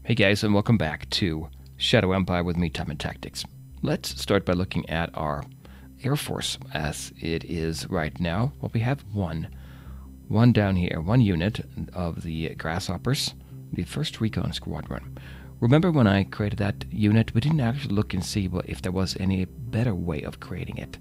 Hey guys, and welcome back to Shadow Empire with me, Time and Tactics. Let's start by looking at our Air Force as it is right now. Well, we have one down here, one unit of the Grasshoppers, the 1st Recon Squadron. Remember when I created that unit, we didn't actually look and see if there was any better way of creating it.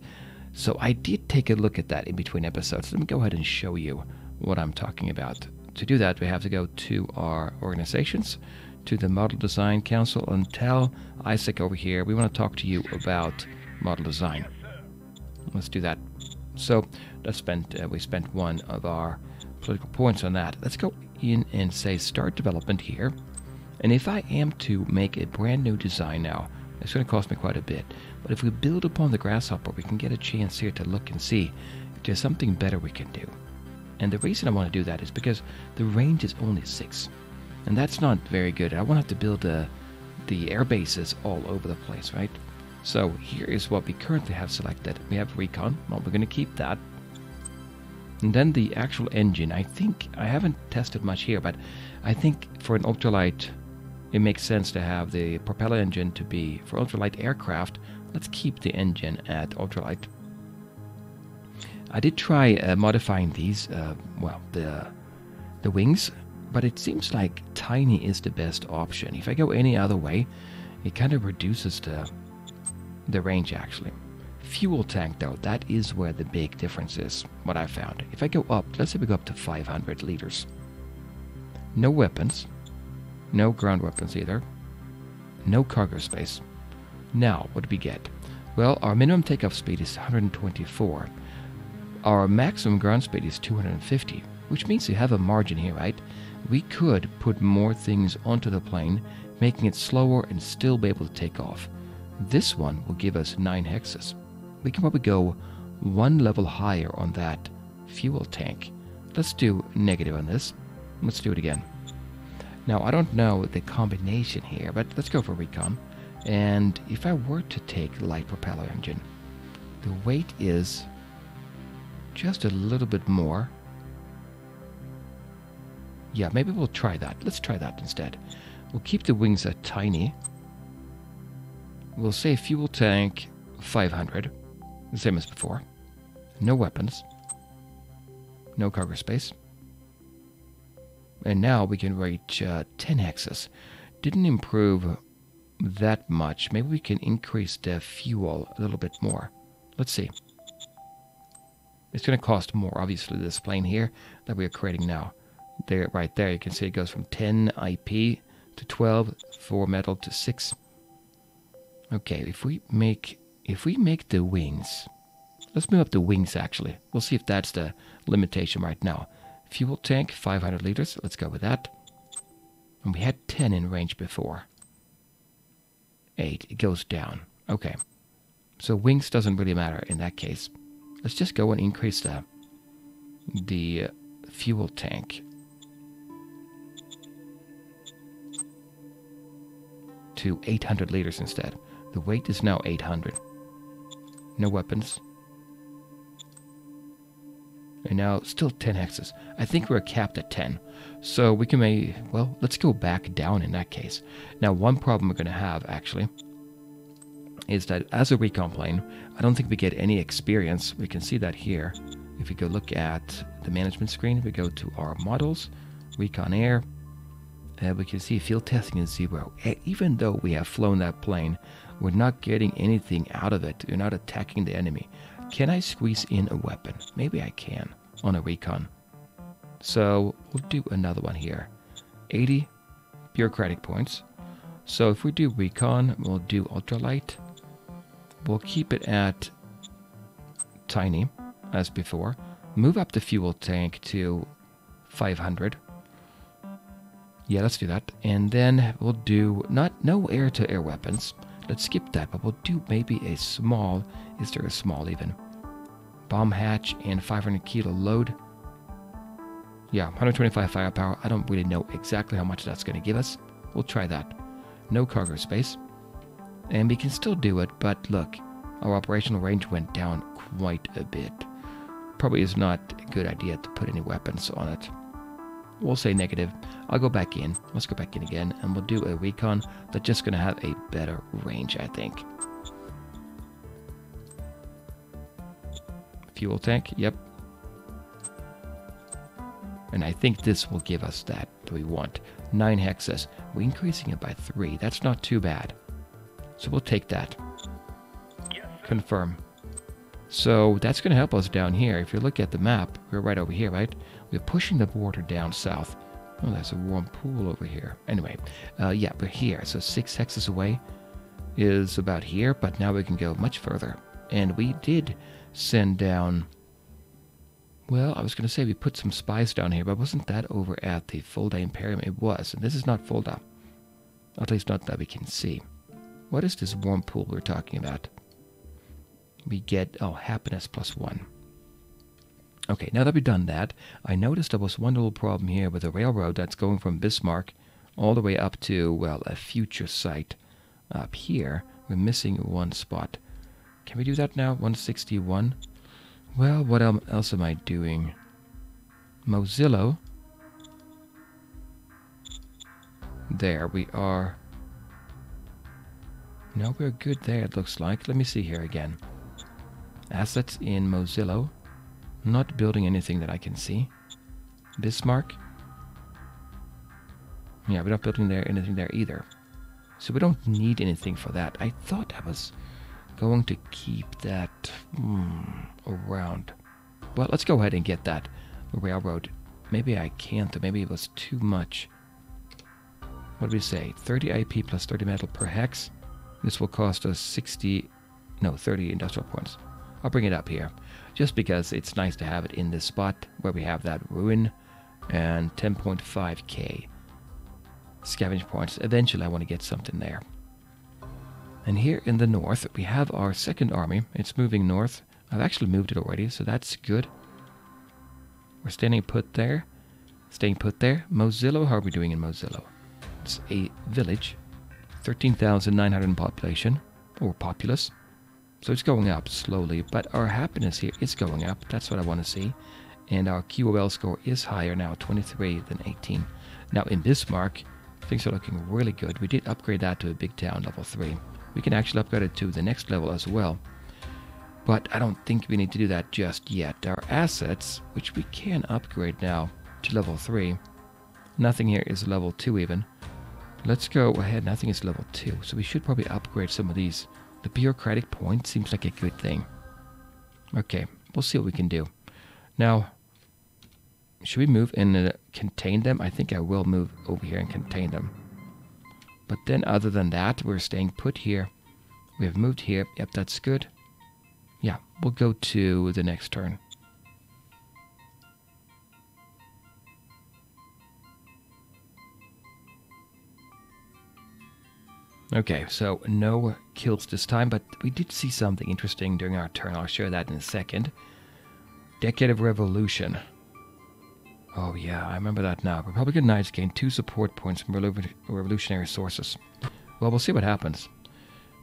So I did take a look at that in between episodes. Let me go ahead and show you what I'm talking about. To do that, we have to go to our organizations, to the Model Design Council, and tell Isaac over here we want to talk to you about model design. Let's do that. So we spent one of our political points on that. Let's go in and say start development here. And if I am to make a brand new design now, it's going to cost me quite a bit. But if we build upon the Grasshopper, we can get a chance here to look and see if there's something better we can do. And the reason I want to do that is because the range is only 6. And that's not very good. I want to build the air bases all over the place, right? So here is what we currently have selected. We have Recon. Well, we're going to keep that. And then the actual engine. I think, I haven't tested much here, but I think for an ultralight, it makes sense to have the propeller engine to be, for ultralight aircraft, let's keep the engine at ultralight. I did try modifying these, the wings, but it seems like tiny is the best option. If I go any other way, it kind of reduces the range actually. Fuel tank though, that is where the big difference is, what I found. If I go up, let's say we go up to 500 liters. No weapons, no ground weapons either, no cargo space. Now, what do we get? Well, our minimum takeoff speed is 124. Our maximum ground speed is 250, which means you have a margin here, right? We could put more things onto the plane, making it slower and still be able to take off. This one will give us 9 hexes. We can probably go one level higher on that fuel tank. Let's do negative on this. Let's do it again. Now, I don't know the combination here, but let's go for Recon. And if I were to take light propeller engine, the weight is just a little bit more. Yeah, maybe we'll try that. Let's try that instead. We'll keep the wings at tiny. We'll say fuel tank 500, the same as before. No weapons. No cargo space. And now we can reach 10 hexes. Didn't improve that much. Maybe we can increase the fuel a little bit more. Let's see. It's going to cost more, obviously, this plane here that we are creating now. There, right there, you can see it goes from 10 IP to 12, 4 metal to 6. Okay, if we make the wings, let's move up the wings actually. We'll see if that's the limitation right now. Fuel tank 500 liters. Let's go with that. And we had 10 in range before. 8. It goes down. Okay. So wings doesn't really matter in that case. Let's just go and increase the fuel tank to 800 liters instead. The weight is now 800. No weapons. And now still 10 hexes. I think we're capped at 10. So we can well, let's go back down in that case. Now, one problem we're going to have actually is that as a recon plane, I don't think we get any experience. We can see that here. If we go look at the management screen, we go to our models, Recon Air, we can see field testing is 0. Even though we have flown that plane, we're not getting anything out of it. We're not attacking the enemy. Can I squeeze in a weapon? Maybe I can on a recon. So we'll do another one here. 80 bureaucratic points. So if we do recon, we'll do ultralight. We'll keep it at tiny as before. Move up the fuel tank to 500. Yeah, let's do that. And then we'll do no air-to-air weapons. Let's skip that, but we'll do maybe a small, is there a small even? Bomb hatch and 500 kilo load. Yeah, 125 firepower. I don't really know exactly how much that's going to give us. We'll try that. No cargo space. And we can still do it, but look, our operational range went down quite a bit. Probably is not a good idea to put any weapons on it. We'll say negative. I'll go back in. Let's go back in again, and we'll do a recon that's just going to have a better range, I think. Fuel tank, yep. And I think this will give us that we want. 9 hexes. We're increasing it by 3. That's not too bad. So we'll take that. Yes, Confirm. So that's going to help us down here. If you look at the map, we're right over here, right? We're pushing the border down south. Oh, there's a warm pool over here. Anyway, yeah, we're here. So 6 hexes away is about here, but now we can go much further. And we did send down... Well, I was going to say we put some spies down here, but wasn't that over at the Fulda Imperium? It was, and this is not Fulda. At least not that we can see. What is this warm pool we're talking about? We get, oh, happiness +1. Okay, now that we've done that, I noticed there was one little problem here with the railroad that's going from Bismarck all the way up to, well, a future site up here. We're missing one spot. Can we do that now? 161? Well, what else am I doing? Mozilla. There, we are. No, we're good there, it looks like. Let me see here again. Assets in Mozilla. Not building anything that I can see. Bismarck. Yeah, we're not building anything there either. So we don't need anything for that. I thought I was going to keep that around. Well, let's go ahead and get that railroad. Maybe I can't, or maybe it was too much. What do we say? 30 IP plus 30 metal per hex. This will cost us 30 industrial points. I'll bring it up here, just because it's nice to have it in this spot where we have that ruin, and 10.5k scavenge points. Eventually I want to get something there. And here in the north, we have our second army. It's moving north. I've actually moved it already, so that's good. We're staying put there. Staying put there. Mozilla, how are we doing in Mozilla? It's a village. 13,900 in population, or populace. So it's going up slowly, but our happiness here is going up. That's what I want to see. And our QOL score is higher now, 23 than 18. Now in Bismarck, things are looking really good. We did upgrade that to a big town, level 3. We can actually upgrade it to the next level as well. But I don't think we need to do that just yet. Our assets, which we can upgrade now to level 3. Nothing here is level 2 even. Let's go ahead. Nothing is level 2. So we should probably upgrade some of these. The bureaucratic point seems like a good thing. Okay, we'll see what we can do. Now, should we move and contain them? I think I will move over here and contain them. But then other than that, we're staying put here. We have moved here. Yep, that's good. Yeah, we'll go to the next turn. Okay, so no kills this time, but we did see something interesting during our turn. I'll share that in a second. Decade of Revolution. Oh yeah, I remember that now. Republican Knights gain 2 support points from revolutionary sources. Well, we'll see what happens.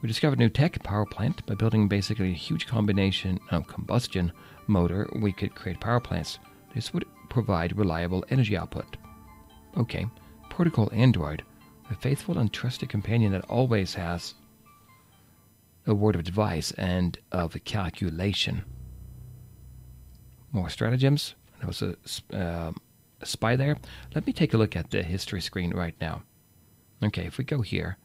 We discovered new tech, power plant. By building basically a huge combination of combustion motor, we could create power plants. This would provide reliable energy output. Okay, protocol android. A faithful and trusted companion that always has a word of advice and of calculation. More stratagems. There was a spy there. Let me take a look at the history screen right now. Okay, if we go here,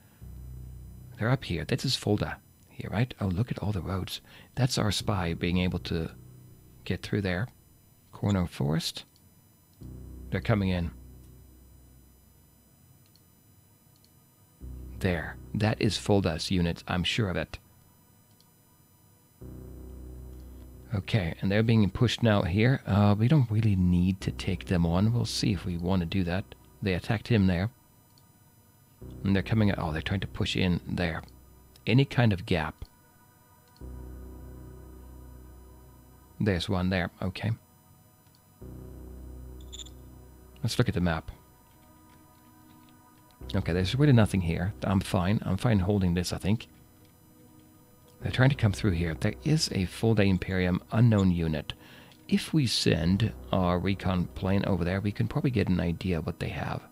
they're up here. This is Fulda here, right? Oh, look at all the roads. That's our spy being able to get through there. Corner Forest. They're coming in. There. That is Fulda's units. I'm sure of it. Okay, and they're being pushed now here. We don't really need to take them on. We'll see if we want to do that. They attacked him there. And they're coming out. Oh, they're trying to push in there. Any kind of gap. There's one there. Okay. Let's look at the map. Okay, there's really nothing here. I'm fine. I'm fine holding this, I think. They're trying to come through here. There is a Fulda Imperium unknown unit if we send our recon plane over there, we can probably get an idea of what they have.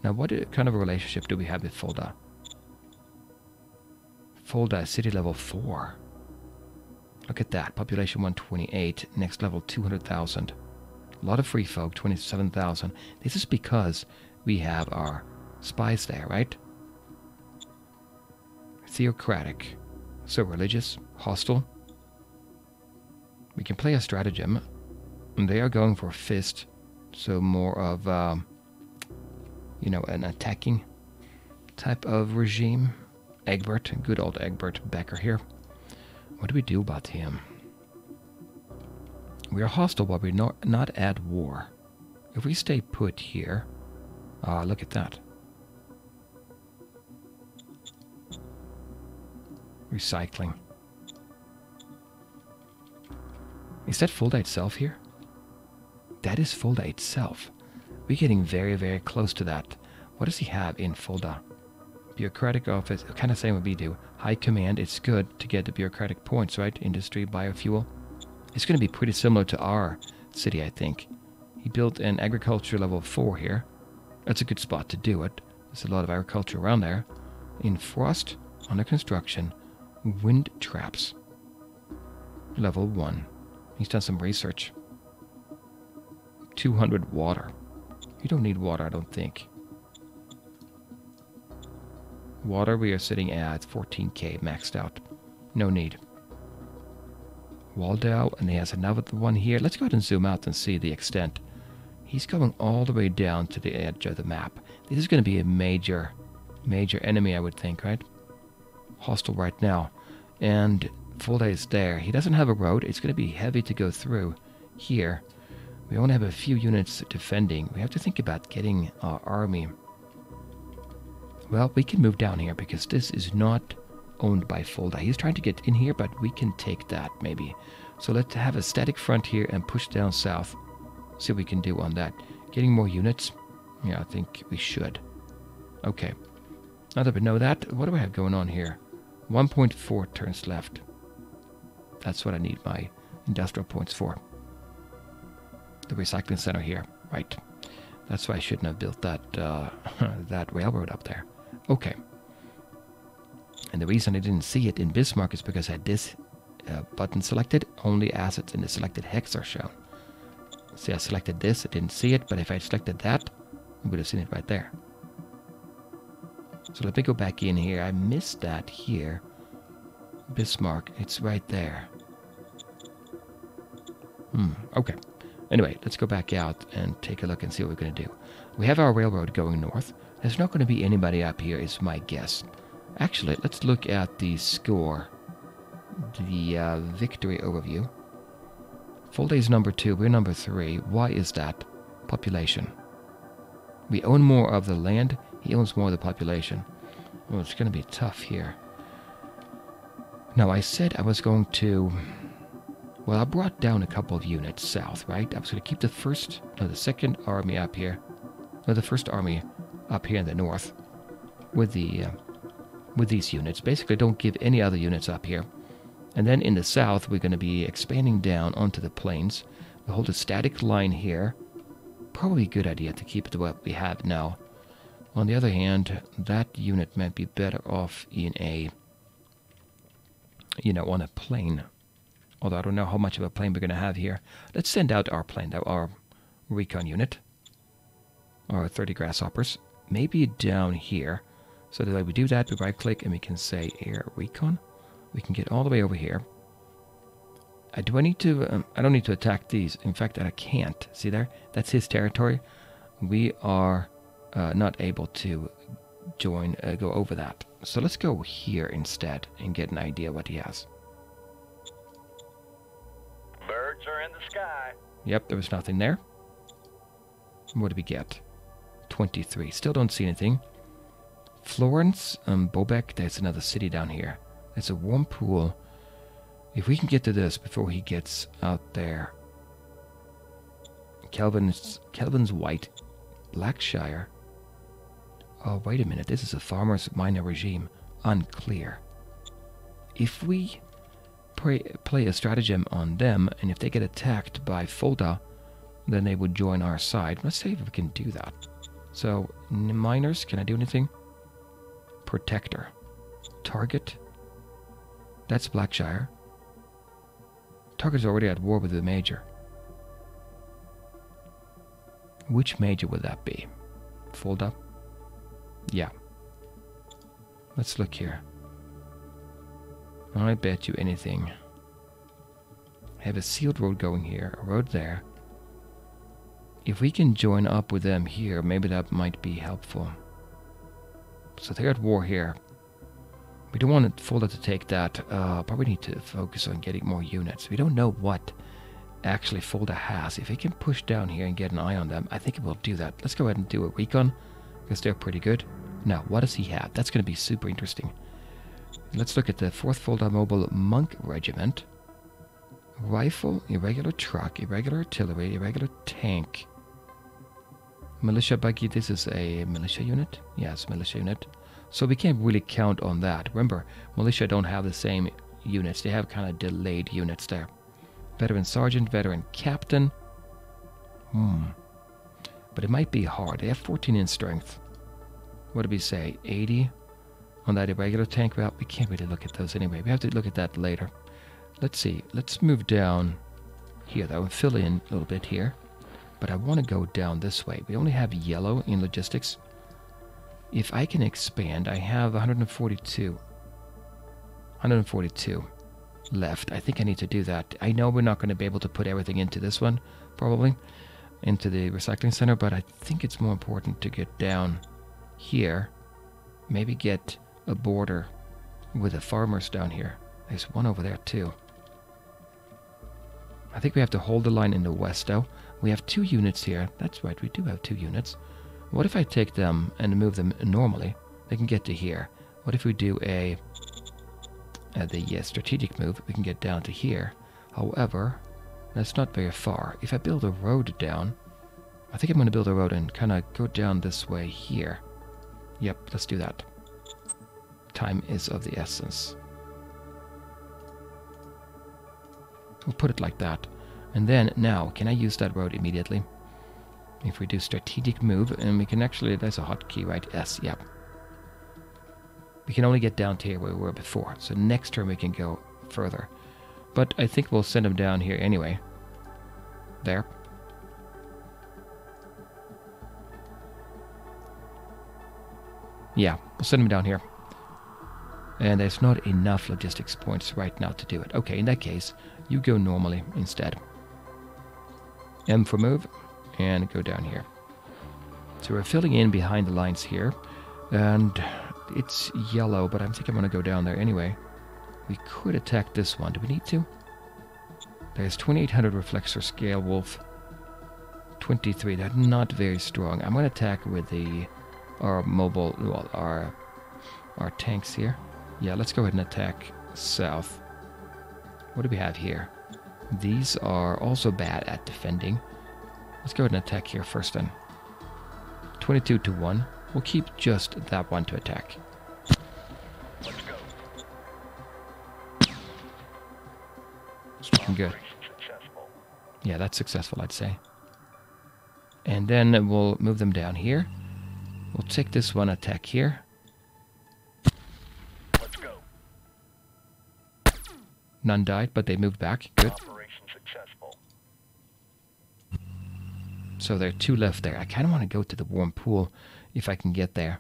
Now, what kind of a relationship do we have with Fulda? Fulda, city level 4. Look at that. Population 128. Next level 200,000. A lot of free folk, 27,000. This is because we have our spies there, right? Theocratic. So religious, hostile. We can play a stratagem. And they are going for fist. So more of, you know, an attacking type of regime. Egbert, good old Egbert Becker here. What do we do about him? We are hostile, but we're not at war. If we stay put here... look at that. Recycling. Is that Fulda itself here? That is Fulda itself. We're getting very, very close to that. What does he have in Fulda? Bureaucratic office, kind of same what we do. High command, it's good to get the bureaucratic points, right? Industry, biofuel. It's going to be pretty similar to our city, I think. He built an agriculture level 4 here. That's a good spot to do it. There's a lot of agriculture around there. In Frost, under construction, wind traps. Level 1. He's done some research. 200 water. You don't need water, I don't think. Water, we are sitting at 14k maxed out. No need. Waldau, and he has another one here. Let's go ahead and zoom out and see the extent. He's going all the way down to the edge of the map. This is going to be a major enemy, I would think, right? Hostile right now. And Fulda is there. He doesn't have a road. It's going to be heavy to go through here. We only have a few units defending. We have to think about getting our army. Well, we can move down here because this is not owned by Fulda. He's trying to get in here, but we can take that maybe. So let's have a static front here and push down south. See what we can do on that. Getting more units? Yeah, I think we should. Okay. Now that we know that, what do I have going on here? 1.4 turns left. That's what I need my industrial points for. The recycling center here. Right. That's why I shouldn't have built that that railroad up there. Okay. And the reason I didn't see it in Bismarck is because I had this button selected. Only assets in the selected hex are shown. See, I selected this. I didn't see it. But if I selected that, I would have seen it right there. So let me go back in here. I missed that here. Bismarck. It's right there. Okay. Anyway, let's go back out and take a look and see what we're going to do. We have our railroad going north. There's not going to be anybody up here, is my guess. Actually, let's look at the score. The victory overview. Fulda is number 2. We're number 3. Why is that? Population. We own more of the land. He owns more of the population. Well, it's going to be tough here. Now, I said I was going to... Well, I brought down a couple of units south, right? I was going to keep the second army up here. No, the first army up here in the north. With these units. Basically, don't give any other units up here. And then in the south, we're going to be expanding down onto the plains. We'll hold a static line here. Probably a good idea to keep it to what we have now. On the other hand, that unit might be better off in a... on a plane. Although I don't know how much of a plane we're going to have here. Let's send out our plane, our recon unit. Our 30 grasshoppers. Maybe down here. So the way we do that, we right click and we can say air recon. We can get all the way over here. I don't need to attack these. In fact, I can't. See there? That's his territory. We are not able to go over that. So let's go here instead and get an idea what he has. Birds are in the sky. Yep, there was nothing there. What did we get? 23. Still don't see anything. Florence, Bobek, there's another city down here. There's a warm pool. If we can get to this before he gets out there. Kelvin's White. Blackshire. Oh, wait a minute. This is a farmer's minor regime. Unclear. If we play a stratagem on them, and if they get attacked by Fulda, then they would join our side. Let's see if we can do that. So, miners, can I do anything? Protector. Target. That's Blackshire. Target's already at war with the major. Which major would that be? Fulda? Yeah. Let's look here. I bet you anything. I have a sealed road going here, a road there. If we can join up with them here, maybe that might be helpful. So they're at war here. We don't want Fulda to take that, but we need to focus on getting more units. We don't know what actually Fulda has. If we can push down here and get an eye on them, I think it will do that. Let's go ahead and do a recon, because they're pretty good. Now, what does he have? That's going to be super interesting. Let's look at the 4th Fulda Mobile Monk Regiment. Rifle, irregular truck, irregular artillery, irregular tank. Militia buggy, this is a militia unit? Yes, militia unit. So we can't really count on that. Remember, militia don't have the same units. They have kind of delayed units there. Veteran sergeant, veteran captain. But it might be hard. They have 14 in strength. What did we say? 80 on that irregular tank? Well, we can't really look at those anyway. We have to look at that later. Let's see. Let's move down here, though, and fill in a little bit here. But I want to go down this way. We only have yellow in logistics. If I can expand, I have 142. 142 left. I think I need to do that. I know we're not going to be able to put everything into this one, probably, into the recycling center, but I think it's more important to get down here. Maybe get a border with the farmers down here. There's one over there, too. I think we have to hold the line in the west, though. We have 2 units here. That's right, we do have 2 units. What if I take them and move them normally? They can get to here. What if we do the strategic move? We can get down to here. However, that's not very far. If I build a road down, I think I'm going to build a road and kind of go down this way here. Yep, let's do that. Time is of the essence. We'll put it like that. And then, now, can I use that road immediately? If we do strategic move, and we can actually, there's a hotkey, right? S, yep. We can only get down to here where we were before. So next turn we can go further. But I think we'll send them down here anyway. There. Yeah, we'll send them down here. And there's not enough logistics points right now to do it. Okay, in that case, you go normally instead. M for move, and go down here. So we're filling in behind the lines here, and it's yellow, but I think I'm going to go down there anyway. We could attack this one. Do we need to? There's 2800 reflexor scale wolf. 23. That's not very strong. I'm going to attack with our mobile, well, our tanks here. Yeah, let's go ahead and attack south. What do we have here? These are also bad at defending. Let's go ahead and attack here first then. 22 to 1. We'll keep just that one to attack. Let's go. It's looking good. Yeah, that's successful, I'd say. And then we'll move them down here. We'll take this one attack here. Let's go. None died, but they moved back. Good. Operation successful. So there are 2 left there. I kind of want to go to the warm pool if I can get there.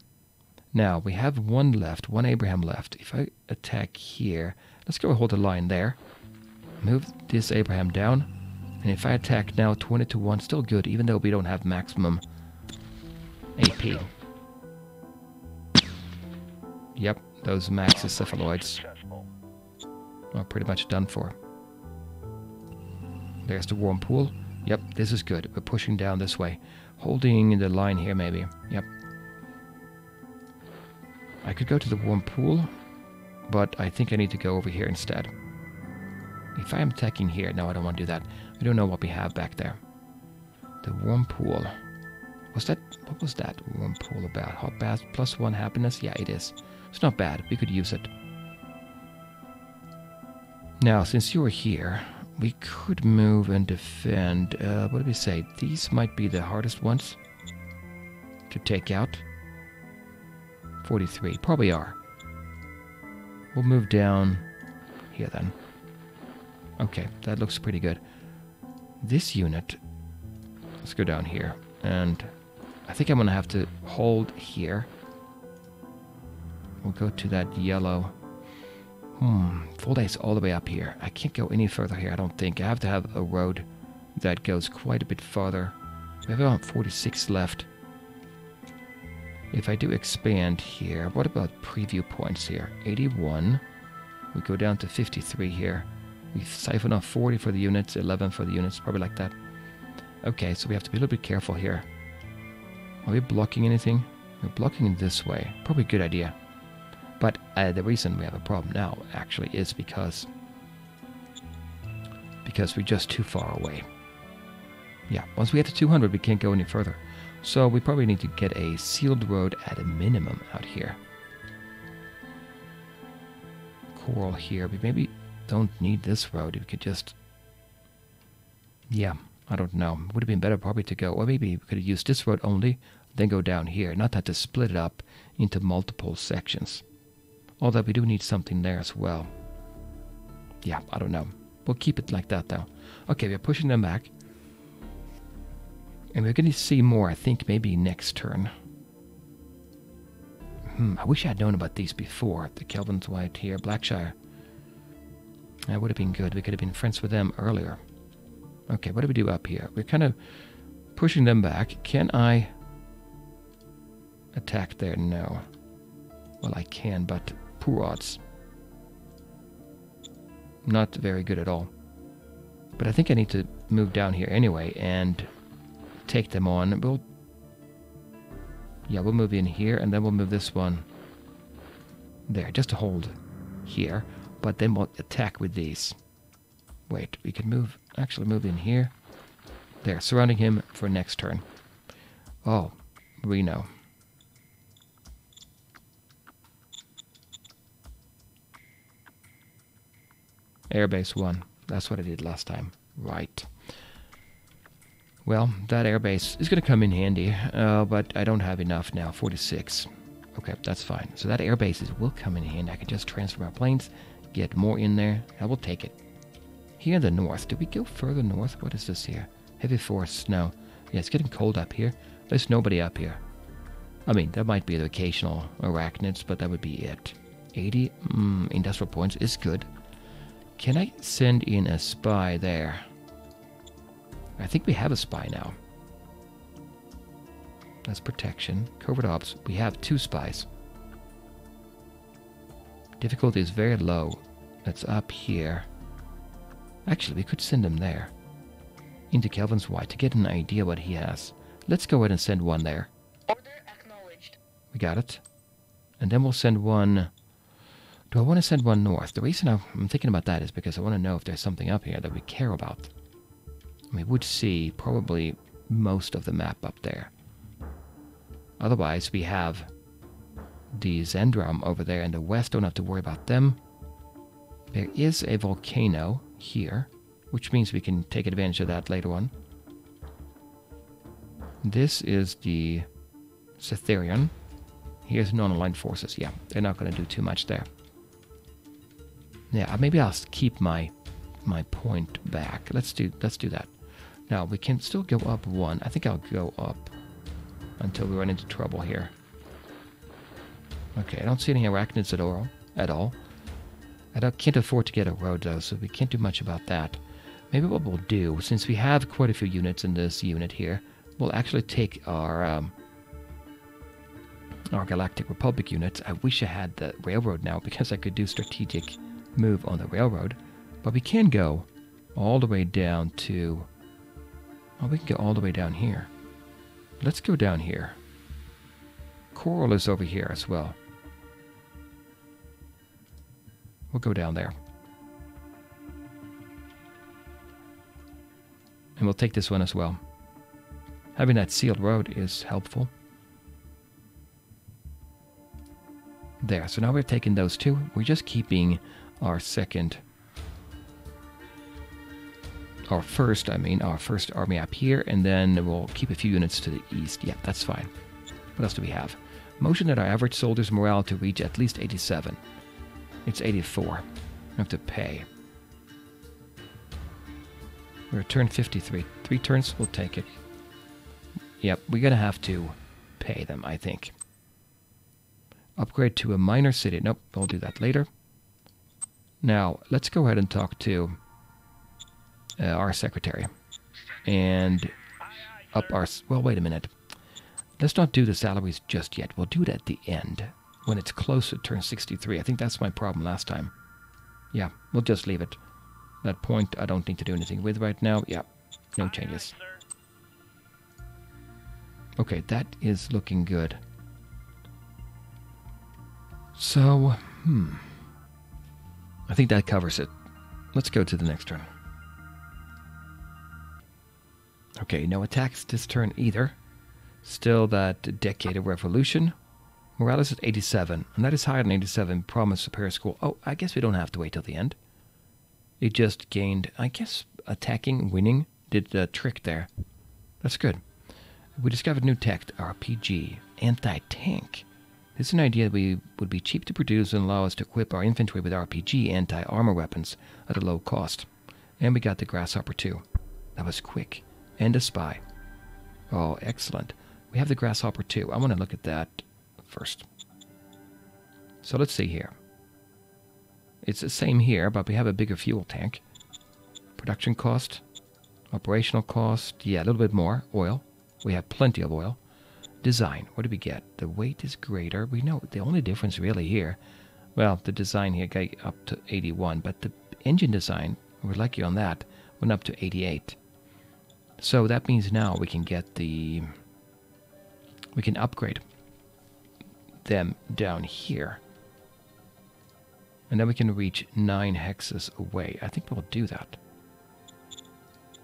Now, we have 1 left, 1 Abraham left. If I attack here, let's go hold the line there. Move this Abraham down. And if I attack now, 20 to 1, still good, even though we don't have maximum AP. Yep, those maxes cephaloids are pretty much done for. There's the warm pool. Yep, this is good. We're pushing down this way. Holding the line here, maybe. Yep. I could go to the warm pool, but I think I need to go over here instead. If I am attacking here, no, I don't want to do that. We don't know what we have back there. The warm pool. Was that, what was that warm pool about? Hot bath plus 1 happiness? Yeah, it is. It's not bad. We could use it. Now, since you're here, we could move and defend. What do we say? These might be the hardest ones to take out. 43, probably are. We'll move down here then. Okay, that looks pretty good. This unit, let's go down here. And I think I'm going to have to hold here. We'll go to that yellow. Fulda is all the way up here. I can't go any further here, I don't think. I have to have a road that goes quite a bit farther. We have about 46 left. If I do expand here, what about preview points here? 81. We go down to 53 here. We siphon off 40 for the units, 11 for the units, probably like that. Okay, so we have to be a little bit careful here. Are we blocking anything? We're blocking this way. Probably a good idea. But the reason we have a problem now, actually, is because we're just too far away. Yeah, once we get to 200, we can't go any further. So we probably need to get a sealed road at a minimum out here. Coral here. We maybe don't need this road. We could just... Yeah, I don't know. Would have been better probably to go... Or maybe we could have used this road only, then go down here. Not have to split it up into multiple sections. Although we do need something there as well. Yeah, I don't know. We'll keep it like that, though. Okay, we're pushing them back. And we're going to see more, I think, maybe next turn. I wish I had known about these before. The Kelvin's White here, Blackshire. That would have been good. We could have been friends with them earlier. Okay, what do we do up here? We're kind of pushing them back. Can I attack there? No. Well, I can, but poor odds. Not very good at all. But I think I need to move down here anyway and take them on. We'll move in here, and then we'll move this one there, just to hold here. But then we'll attack with these. Wait, we can actually move in here. There, surrounding him for next turn. Oh, we know. Airbase 1. That's what I did last time. Right. Well, that airbase is going to come in handy, but I don't have enough now. 46. Okay, that's fine. So that airbase will come in handy. I can just transfer my planes, get more in there. I will take it. Here in the north. Do we go further north? What is this here? Heavy forest snow. Yeah, it's getting cold up here. There's nobody up here. I mean, there might be the occasional arachnids, but that would be it. 80 industrial points is good. Can I send in a spy there? I think we have a spy now. That's protection. Covert ops. We have 2 spies. Difficulty is very low. That's up here. Actually, we could send him there. Into Kelvin's White to get an idea what he has. Let's go ahead and send one there. Order acknowledged. We got it. And then we'll send one... Do I want to send one north? The reason I'm thinking about that is because I want to know if there's something up here that we care about. We would see probably most of the map up there. Otherwise, we have the Zendram over there in the west. Don't have to worry about them. There is a volcano here, which means we can take advantage of that later on. This is the Cytherian. Here's non-aligned forces. Yeah, they're not going to do too much there. Yeah, maybe I'll keep my point back. Let's do that. Now, we can still go up 1. I think I'll go up until we run into trouble here. Okay, I don't see any arachnids at all. I can't afford to get a road, though, so we can't do much about that. Maybe what we'll do, since we have quite a few units in this unit here, we'll actually take our Galactic Republic units. I wish I had the railroad now, because I could do strategic move on the railroad. But we can go all the way down to... Oh, we can go all the way down here. Let's go down here. Coral is over here as well. We'll go down there. And we'll take this one as well. Having that sealed road is helpful. There, so now we're taking those 2. We're just keeping our second our first army up here, and then we'll keep a few units to the east. Yeah, that's fine. What else do we have? Motion that our average soldier's morale to reach at least 87. It's 84. We have to pay. We return 53. 3 turns, we'll take it. Yep, we're gonna have to pay them, I think. Upgrade to a minor city. Nope, we'll do that later. Now, let's go ahead and talk to our secretary. And up our... Well, wait a minute. Let's not do the salaries just yet. We'll do it at the end, when it's close to turn 63. I think that's my problem last time. Yeah, we'll just leave it. That point I don't need to do anything with right now. Yeah, no changes. Okay, that is looking good. So, I think that covers it. Let's go to the next turn. Okay, no attacks this turn either. Still that Decade of Revolution. Morale is at 87, and that is higher than 87. Promise Superior School. Oh, I guess we don't have to wait till the end. It just gained, I guess, attacking, winning, did the trick there. That's good. We discovered new tech, RPG, anti-tank. This is an idea that would be cheap to produce and allow us to equip our infantry with RPG anti-armor weapons at a low cost. And we got the Grasshopper too. That was quick. And a spy. Oh, excellent. We have the Grasshopper too. I want to look at that first. So let's see here. It's the same here, but we have a bigger fuel tank. Production cost. Operational cost. Yeah, a little bit more. Oil. We have plenty of oil. Design. What do we get? The weight is greater. We know the only difference really here. Well, the design here got up to 81, but the engine design, we're lucky on that, went up to 88. So that means now we can get the... We can upgrade them down here. And then we can reach 9 hexes away. I think we'll do that.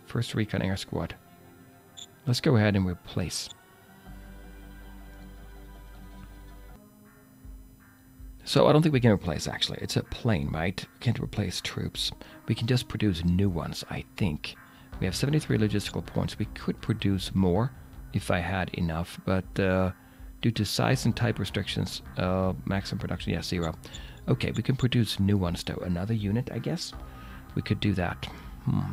First Recon Air Squad. Let's go ahead and replace. So I don't think we can replace, actually. It's a plane, right? We can't replace troops. We can just produce new ones, I think. We have 73 logistical points. We could produce more if I had enough, but due to size and type restrictions, maximum production, yeah, 0. Okay, we can produce new ones, though. Another unit, I guess? We could do that.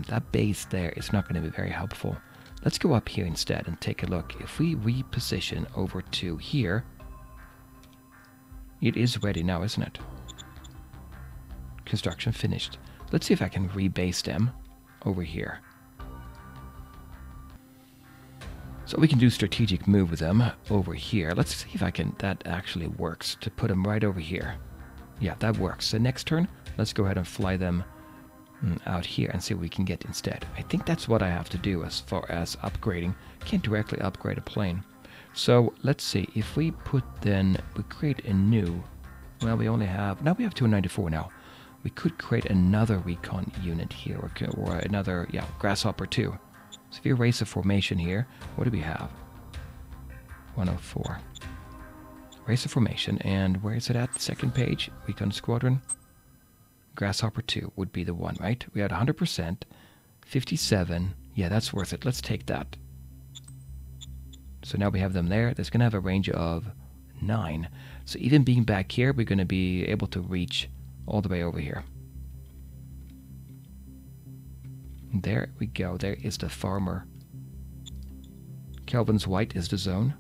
That base there is not going to be very helpful. Let's go up here instead and take a look. If we reposition over to here, it is ready now, isn't it? Construction finished. Let's see if I can rebase them over here. So we can do strategic move with them over here. Let's see if that actually works to put them right over here. Yeah, that works. So next turn, let's go ahead and fly them out here and see what we can get instead. I think that's what I have to do as far as upgrading. Can't directly upgrade a plane. So let's see, if we create a new, well, we only have, now we have 294 now. We could create another recon unit here, or another, yeah, Grasshopper 2. So if you erase a formation here, what do we have? 104. Erase a formation, and where is it at? Second page, Recon Squadron. Grasshopper 2 would be the one, right? We had 100%, 57. Yeah, that's worth it. Let's take that. So now we have them there. That's going to have a range of 9. So even being back here, we're going to be able to reach all the way over here. There we go. There is the farmer. Kelvin's White is the zone.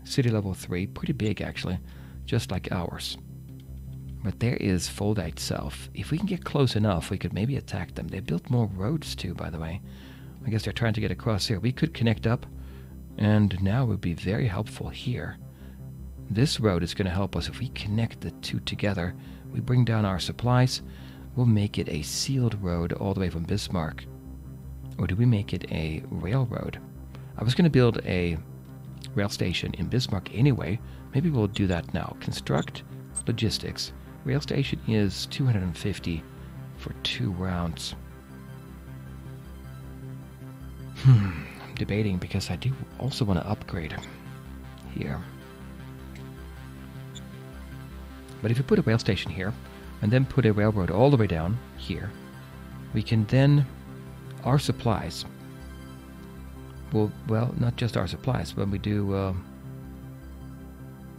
City level 3. Pretty big, actually. Just like ours. But there is Fulda itself. If we can get close enough, we could maybe attack them. They built more roads too, by the way. I guess they're trying to get across here. We could connect up. And now it would be very helpful here. This road is going to help us if we connect the two together. We bring down our supplies. We'll make it a sealed road all the way from Bismarck. Or do we make it a railroad? I was going to build a rail station in Bismarck anyway. Maybe we'll do that now. Construct logistics. Rail station is 250 for 2 rounds. I'm debating because I do also want to upgrade here. But if you put a rail station here, and then put a railroad all the way down here, we can then our supplies. Well, not just our supplies, but we do...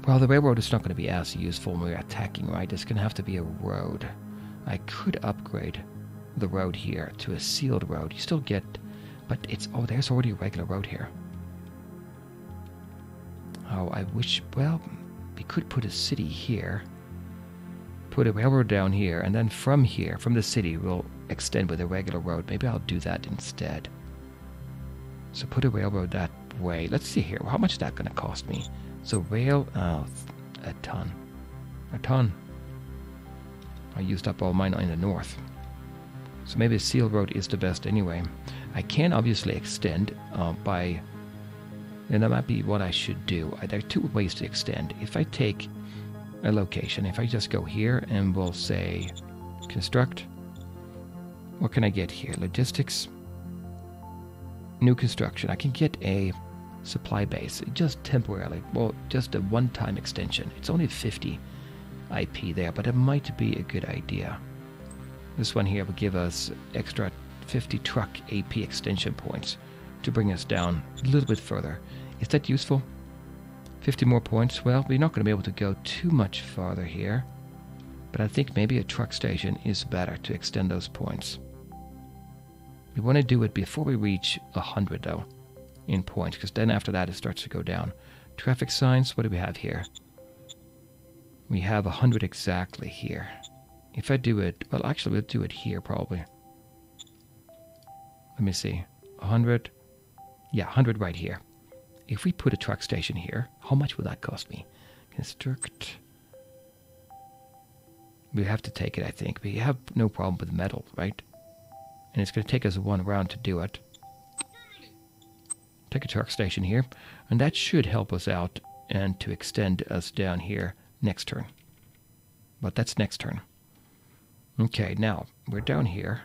well, the railroad is not going to be as useful when we're attacking, right? It's going to have to be a road. I could upgrade the road here to a sealed road. You still get... But it's... Oh, there's already a regular road here. Oh, I wish... Well, we could put a city here. Put a railroad down here, and then from here, from the city, we'll extend with a regular road. Maybe I'll do that instead. So put a railroad that way. Let's see here. How much is that going to cost me? So rail... Oh, a ton. A ton. I used up all mine in the north. So maybe a sealed road is the best anyway. I can obviously extend by... And that might be what I should do. There are two ways to extend. If I take a location, if I just go here and we'll say construct, what can I get here? Logistics, new construction. I can get a supply base just temporarily. Well, just a one-time extension. It's only 50 IP there, but it might be a good idea. This one here will give us extra 50 truck AP extension points to bring us down a little bit further. Is that useful? 50 more points? Well, we're not going to be able to go too much farther here, but I think maybe a truck station is better to extend those points. We want to do it before we reach 100 though, in points, because then after that it starts to go down. Traffic signs, what do we have here? We have 100 exactly here. If I do it, well actually we'll do it here probably. Let me see, 100, yeah, 100 right here. If we put a truck station here, how much would that cost me? Construct. We have to take it, I think. We have no problem with metal, right? And it's going to take us one round to do it. Take a truck station here, and that should help us out and to extend us down here next turn. But that's next turn. Okay, now, we're down here.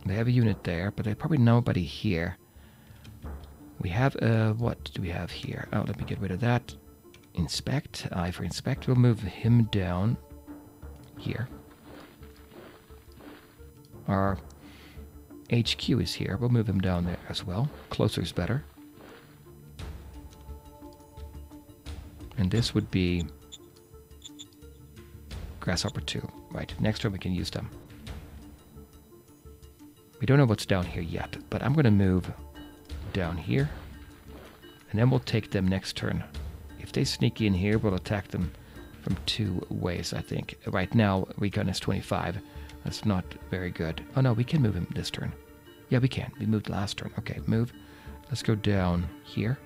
They have a unit there, but there's probably nobody here. We have, what do we have here? Oh, let me get rid of that. Inspect. I for inspect. We'll move him down here. Our HQ is here. We'll move him down there as well. Closer is better. And this would be Grasshopper 2. Right, next turn we can use them. We don't know what's down here yet, but I'm going to move down here, and then we'll take them next turn. If they sneak in here, we'll attack them from two ways, I think. Right now, recon is 25. That's not very good. Oh no, we can move him this turn. Yeah, we can. We moved last turn. Okay, move. Let's go down here.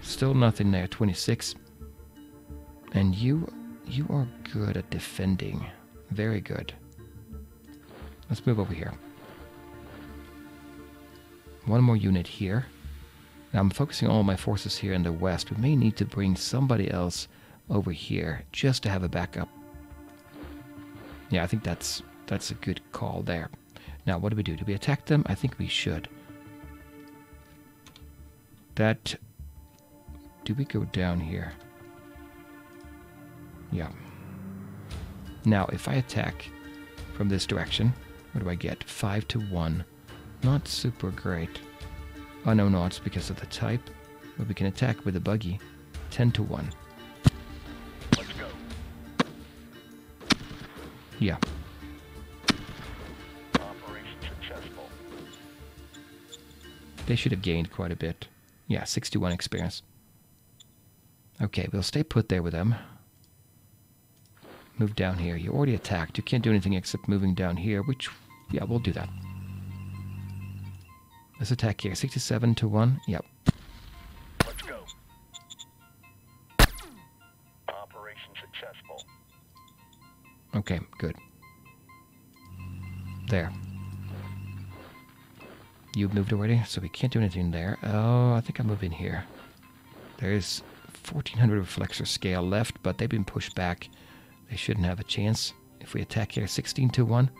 Still nothing there, 26. And you are good at defending. Very good. Let's move over here. One more unit here. Now I'm focusing all my forces here in the west. We may need to bring somebody else over here just to have a backup. Yeah, I think that's a good call there. Now, what do we do? Do we attack them? I think we should. That... Do we go down here? Yeah. Now, if I attack from this direction, what do I get? 5 to 1. Not super great. Oh, no, it's because of the type. But we can attack with a buggy. 10 to 1. Let's go. Yeah. Operation successful. They should have gained quite a bit. Yeah, 61 experience. Okay, we'll stay put there with them. Move down here. You already attacked. You can't do anything except moving down here, which... Yeah, we'll do that. Let's attack here. 67 to 1. Yep. Let's go. Operation successful. Okay, good. There. You've moved already, so we can't do anything there. Oh, I think I'll move in here. There's 1400 reflexor scale left, but they've been pushed back. They shouldn't have a chance. If we attack here, 16 to 1.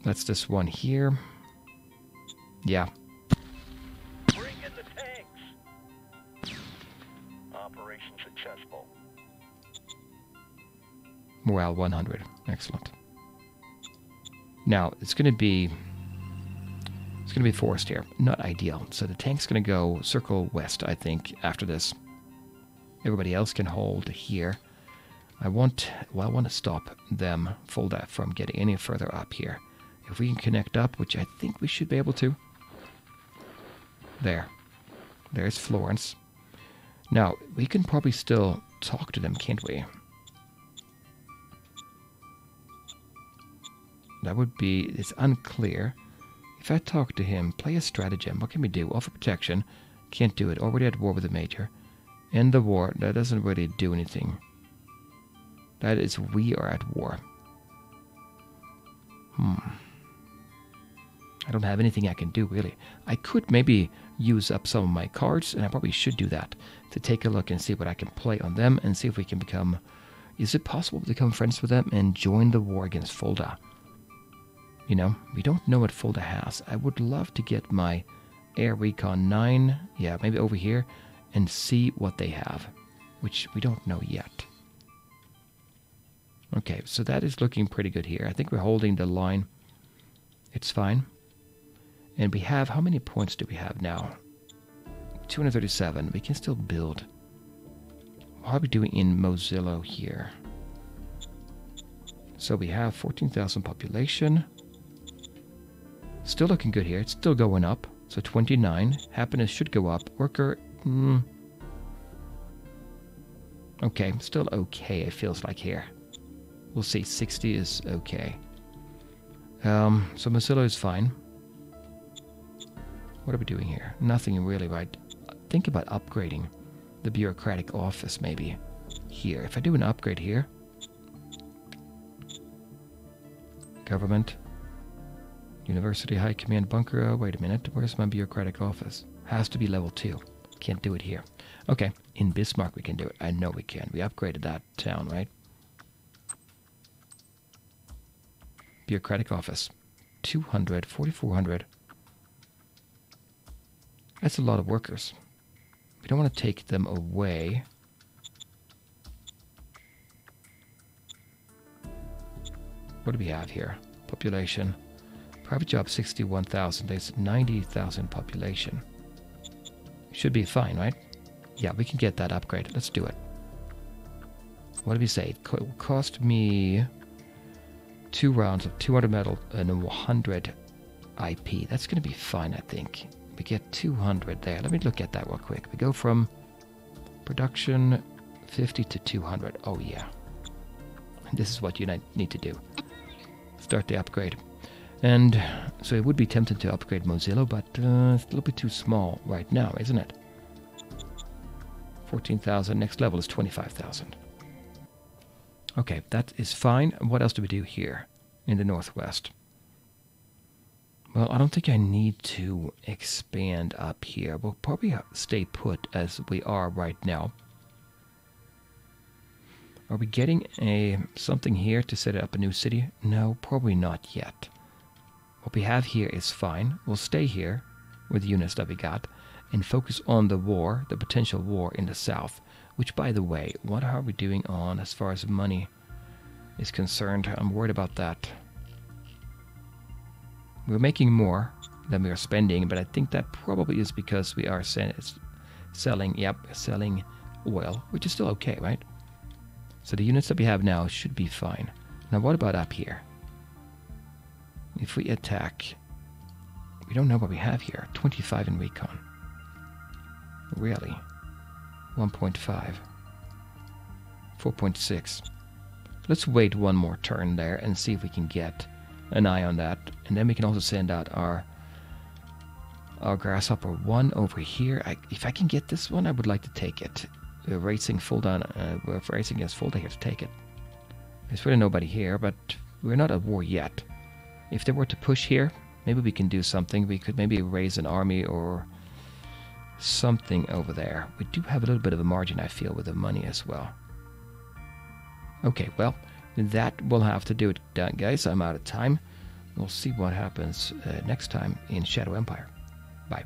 That's this one here. Yeah. Bring in the tanks. Operation successful. Morale 100. Excellent. Now, it's going to be forest here. Not ideal. So the tank's going to go circle west, I think, after this. Everybody else can hold here. I want to stop them, Fulda, from getting any further up here. If we can connect up, which I think we should be able to. There's Florence. Now, we can probably still talk to them, can't we? That would be... It's unclear. If I talk to him, play a stratagem, what can we do? Offer protection. Can't do it. Already at war with the major. End the war. That doesn't really do anything. That is, we are at war. I don't have anything I can do, really. I could maybe use up some of my cards, and I probably should do that, to take a look and see what I can play on them, and see if we can become... Is it possible to become friends with them and join the war against Fulda? You know, we don't know what Fulda has. I would love to get my Air Recon 9, yeah, maybe over here, and see what they have, which we don't know yet. Okay, so that is looking pretty good here. I think we're holding the line. It's fine. And we have, how many points do we have now? 237. We can still build. What are we doing in Mozilla here? So we have 14,000 population. Still looking good here. It's still going up. So 29. Happiness should go up. Worker, okay, still okay, it feels like here. We'll see. 60 is okay. So Mozilla is fine. What are we doing here? Nothing really, right? Think about upgrading the bureaucratic office, maybe. Here. If I do an upgrade here. Government. University High Command Bunker. Wait a minute. Where's my bureaucratic office? Has to be level 2. Can't do it here. Okay. In Bismarck we can do it. I know we can. We upgraded that town, right? Bureaucratic office. 200. 4,400. That's a lot of workers. We don't want to take them away. What do we have here? Population. Private job 61,000. There's 90,000 population. Should be fine, right? Yeah, we can get that upgrade. Let's do it. What did we say? It cost me 2 rounds of 200 metal and 100 IP. That's going to be fine, I think. We get 200 there. Let me look at that real quick. We go from production 50 to 200. Oh, yeah. This is what you need to do. Start the upgrade. And so it would be tempting to upgrade Mozilla, but it's a little bit too small right now, isn't it? 14,000. Next level is 25,000. Okay, that is fine. What else do we do here in the northwest? Well, I don't think I need to expand up here. We'll probably stay put as we are right now. Are we getting something here to set up a new city? No, probably not yet. What we have here is fine. We'll stay here with the units that we got and focus on the war, the potential war in the south. Which, by the way, what are we doing on as far as money is concerned? I'm worried about that. We're making more than we are spending, but I think that probably is because we are selling oil, which is still okay, right? So the units that we have now should be fine. Now what about up here? If we attack, we don't know what we have here. 25 in recon. Really? 1.5. 4.6. Let's wait one more turn there and see if we can get an eye on that, and then we can also send out our grasshopper 1 over here. If I can get this one, I would like to take it. We're racing Fulda, we're racing against Fulda here to take it. There's really nobody here, but we're not at war yet. If they were to push here, maybe we can do something. We could maybe raise an army or something over there. We do have a little bit of a margin, I feel, with the money as well. Okay, well, that will have to do it, guys. I'm out of time. We'll see what happens next time in Shadow Empire. Bye.